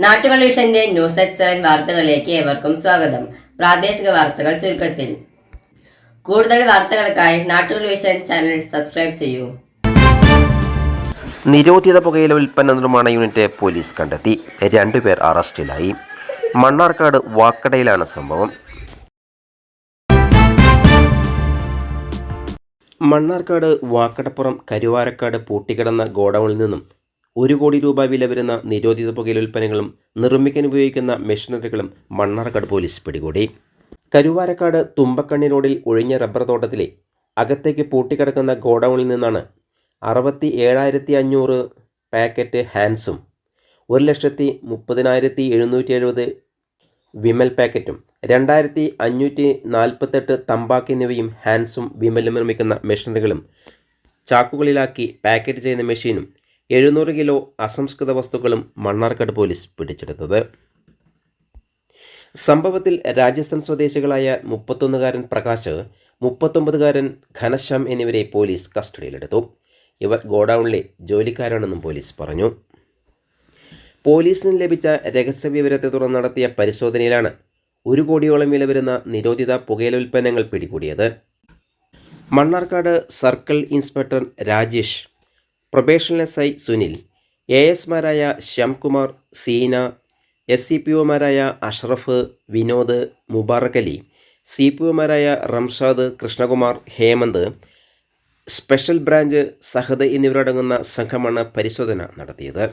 നാട്ടുകൾ വിഷന്റെ news at 7 വാർത്തകളിലേക്ക് ഏവർക്കും സ്വാഗതം. പ്രാദേശിക വാർത്തകൾ ചുരുക്കത്തിൽ. കൂടുതൽ വാർത്തകൾക്കായി നാട്ടുകൾ വിഷൻ ചാനൽ സബ്സ്ക്രൈബ് ചെയ്യൂ. നിരോധിത പുകയില ഉൽപ്പന്ന നിർമ്മാണ യൂണിറ്റ് പോലീസ് കണ്ടെത്തി. 2 പേർ അറസ്റ്റിലായി. മണ്ണാർക്കാട് വാക്കടയിലാണ് സംഭവം. മണ്ണാർക്കാട് വാക്കടപ്പുറം കരുവാരക്കാട് പൂട്ടിക്കിടന്ന ഗോഡൌണിൽ നിന്നും 1 കോടി രൂപ വില വരുന്ന നിരോധിത പുകയില ഉൽപ്പന്നങ്ങളും നിർമ്മിക്കാൻ ഉപയോഗിക്കുന്ന മെഷീനറികളും മണ്ണാർക്കാട് പോലീസ് പിടികൂടി. കരുവാരക്കാട് തുമ്പക്കണ്ണി റോഡിൽ ഒഴിഞ്ഞ റബ്ബർ തോട്ടത്തിലെ അകത്തേക്ക് പൂട്ടിക്കിടക്കുന്ന ഗോഡൌണിൽ നിന്നാണ് 67,500 പാക്കറ്റ് ഹാൻസും 1,30,770 വിമൽ പാക്കറ്റും 2,548 തമ്പാക്ക് എന്നിവയും ഹാൻസും വിമലും നിർമ്മിക്കുന്ന മെഷീനറികളും ചാക്കുകളിലാക്കി പാക്കറ്റ് ചെയ്യുന്ന മെഷീനും 700 കിലോ അസംസ്കൃത വസ്തുക്കളും മണ്ണാർക്കാട് പോലീസ് പിടിച്ചെടുത്തത്. സംഭവത്തിൽ രാജസ്ഥാൻ സ്വദേശികളായ 31-കാരൻ പ്രകാശ്, 39-കാരൻ ഘനശ്യാം എന്നിവരെ പോലീസ് കസ്റ്റഡിയിലെടുത്തു. ഇവർ ഗോഡൌണിലെ ജോലിക്കാരാണെന്നും പോലീസ് പറഞ്ഞു. പോലീസിന് ലഭിച്ച രഹസ്യവിവരത്തെ തുടർന്ന് നടത്തിയ പരിശോധനയിലാണ് 1 കോടിയോളം വില വരുന്ന നിരോധിത പുകയില ഉൽപ്പന്നങ്ങൾ പിടികൂടിയത്. Mannarkkad circle inspector Rajesh, probational SI Sunil, ASമാരായ ശ്യാംകുമാർ, സീന, SCPOമാരായ അഷ്റഫ്, വിനോദ്, മുബാറക് അലി, CPOമാരായ റംഷാദ്, കൃഷ്ണകുമാർ, ഹേമന്ത്, സ്പെഷ്യൽ ബ്രാഞ്ച് സഹദ് എന്നിവരടങ്ങുന്ന സംഘമാണ് പരിശോധന നടത്തിയത്.